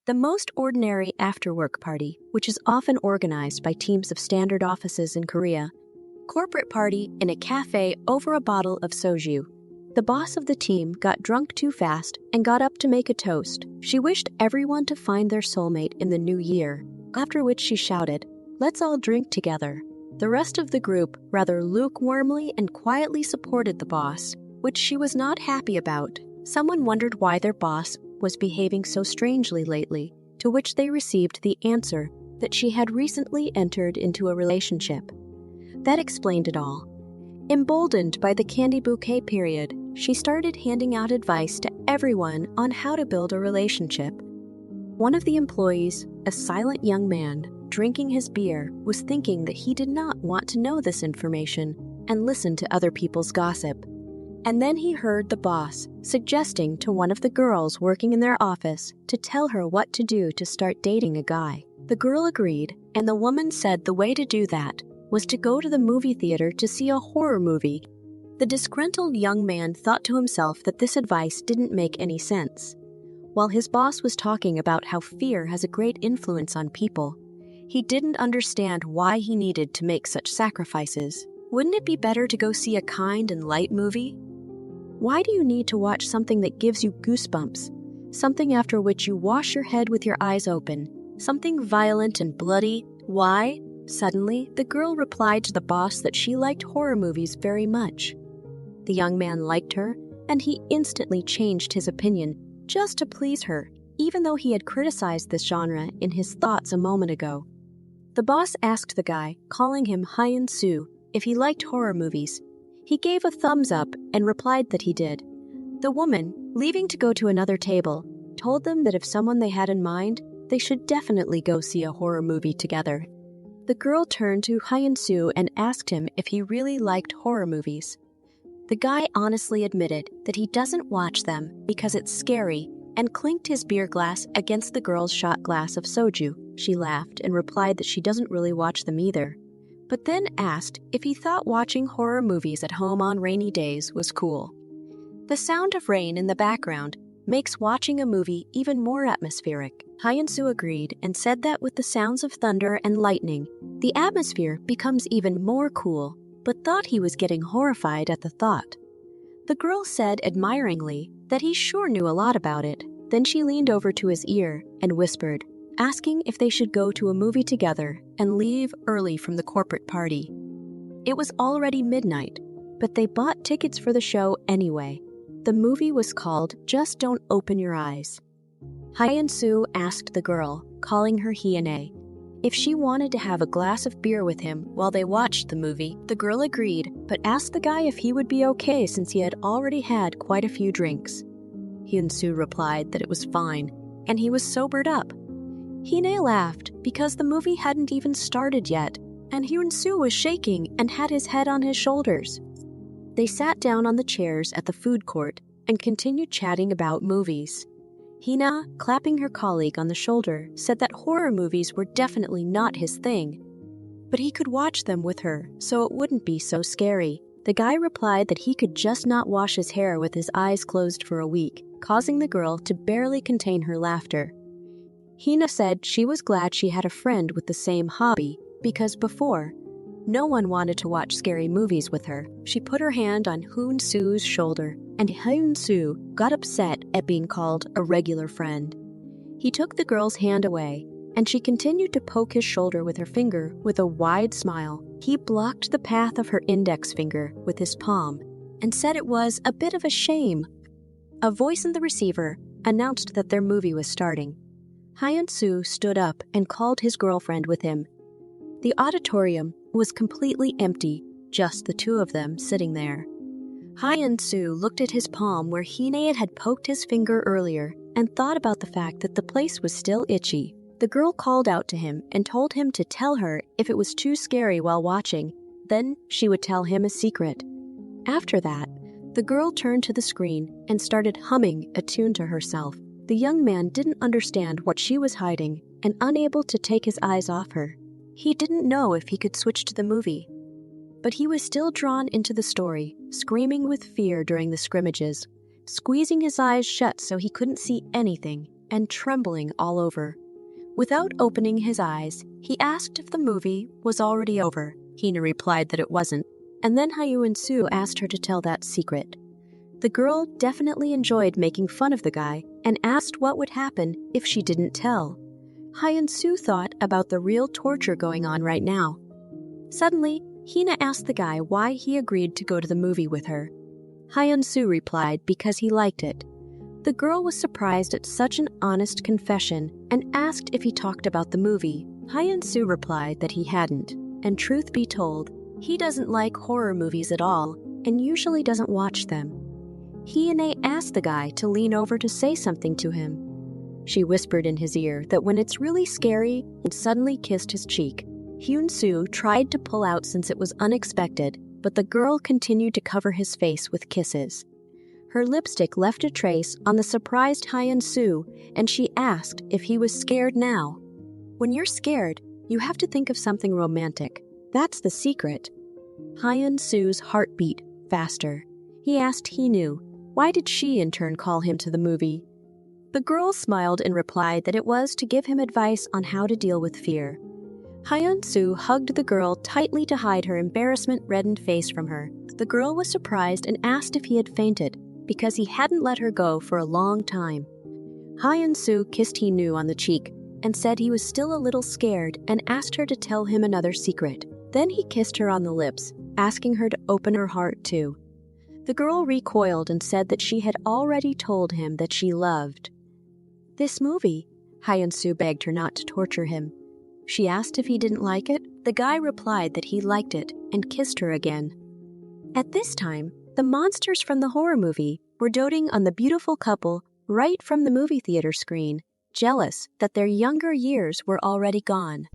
The most ordinary after-work party, which is often organized by teams of standard offices in Korea. Corporate party in a cafe over a bottle of soju. The boss of the team got drunk too fast and got up to make a toast. She wished everyone to find their soulmate in the new year, after which she shouted, "Let's all drink together." The rest of the group rather lukewarmly and quietly supported the boss, which she was not happy about. Someone wondered why their boss was behaving so strangely lately, to which they received the answer that she had recently entered into a relationship. That explained it all. Emboldened by the candy bouquet period, she started handing out advice to everyone on how to build a relationship. One of the employees, a silent young man, drinking his beer, was thinking that he did not want to know this information and listen to other people's gossip. And then he heard the boss suggesting to one of the girls working in their office to tell her what to do to start dating a guy. The girl agreed, and the woman said the way to do that was to go to the movie theater to see a horror movie. The disgruntled young man thought to himself that this advice didn't make any sense. While his boss was talking about how fear has a great influence on people, he didn't understand why he needed to make such sacrifices. Wouldn't it be better to go see a kind and light movie? Why do you need to watch something that gives you goosebumps? Something after which you wash your head with your eyes open? Something violent and bloody? Why? Suddenly, the girl replied to the boss that she liked horror movies very much. The young man liked her, and he instantly changed his opinion just to please her, even though he had criticized this genre in his thoughts a moment ago. The boss asked the guy, calling him Hyun-soo, if he liked horror movies. He gave a thumbs up and replied that he did. The woman, leaving to go to another table, told them that if someone they had in mind, they should definitely go see a horror movie together. The girl turned to Hyun-soo and asked him if he really liked horror movies. The guy honestly admitted that he doesn't watch them because it's scary and clinked his beer glass against the girl's shot glass of soju. She laughed and replied that she doesn't really watch them either, but then asked if he thought watching horror movies at home on rainy days was cool. The sound of rain in the background makes watching a movie even more atmospheric. Hyun-soo agreed and said that with the sounds of thunder and lightning, the atmosphere becomes even more cool, but thought he was getting horrified at the thought. The girl said admiringly that he sure knew a lot about it. Then she leaned over to his ear and whispered, asking if they should go to a movie together and leave early from the corporate party. It was already midnight, but they bought tickets for the show anyway. The movie was called Just Don't Open Your Eyes. Hyun-soo asked the girl, calling her Hyuna, if she wanted to have a glass of beer with him while they watched the movie. The girl agreed, but asked the guy if he would be okay since he had already had quite a few drinks. Hyun-soo replied that it was fine, and he was sobered up. Hyuna laughed because the movie hadn't even started yet, and Hyun-soo was shaking and had his head on his shoulders. They sat down on the chairs at the food court and continued chatting about movies. Hina, clapping her colleague on the shoulder, said that horror movies were definitely not his thing, but he could watch them with her, so it wouldn't be so scary. The guy replied that he could just not wash his hair with his eyes closed for a week, causing the girl to barely contain her laughter. Hina said she was glad she had a friend with the same hobby, because before, no one wanted to watch scary movies with her. She put her hand on Hyun-soo's shoulder, and Hyun-soo got upset at being called a regular friend. He took the girl's hand away, and she continued to poke his shoulder with her finger with a wide smile. He blocked the path of her index finger with his palm and said it was a bit of a shame. A voice in the receiver announced that their movie was starting. Hyun-soo stood up and called his girlfriend with him. The auditorium was completely empty, just the two of them sitting there. Hyun-soo looked at his palm where Hina had poked his finger earlier and thought about the fact that the place was still itchy. The girl called out to him and told him to tell her if it was too scary while watching, then she would tell him a secret. After that, the girl turned to the screen and started humming a tune to herself. The young man didn't understand what she was hiding and unable to take his eyes off her. He didn't know if he could switch to the movie. But he was still drawn into the story, screaming with fear during the scrimmages, squeezing his eyes shut so he couldn't see anything. and trembling all over. Without opening his eyes, he asked if the movie was already over. Hina replied that it wasn't, and then Hyun-soo asked her to tell that secret. The girl definitely enjoyed making fun of the guy and asked what would happen if she didn't tell. Hyun-soo thought about the real torture going on right now. Suddenly, Hina asked the guy why he agreed to go to the movie with her. Hyun-soo replied because he liked it. The girl was surprised at such an honest confession and asked if he talked about the movie. Hyun-soo replied that he hadn't, and truth be told, he doesn't like horror movies at all and usually doesn't watch them. Hyuna asked the guy to lean over to say something to him. She whispered in his ear that when it's really scary and suddenly kissed his cheek. Hyun-soo tried to pull out since it was unexpected, but the girl continued to cover his face with kisses. Her lipstick left a trace on the surprised Hyun-soo, and she asked if he was scared now. When you're scared, you have to think of something romantic. That's the secret. Hyun-soo's heart beat faster. He asked Hinu, why did she in turn call him to the movie? The girl smiled and replied that it was to give him advice on how to deal with fear. Hyun-soo hugged the girl tightly to hide her embarrassment-reddened face from her. The girl was surprised and asked if he had fainted, because he hadn't let her go for a long time. Hyun-soo kissed Hinu on the cheek and said he was still a little scared and asked her to tell him another secret. Then he kissed her on the lips, asking her to open her heart too. The girl recoiled and said that she had already told him that she loved this movie. Hyun-soo begged her not to torture him. She asked if he didn't like it. The guy replied that he liked it and kissed her again. At this time, the monsters from the horror movie were doting on the beautiful couple right from the movie theater screen, jealous that their younger years were already gone.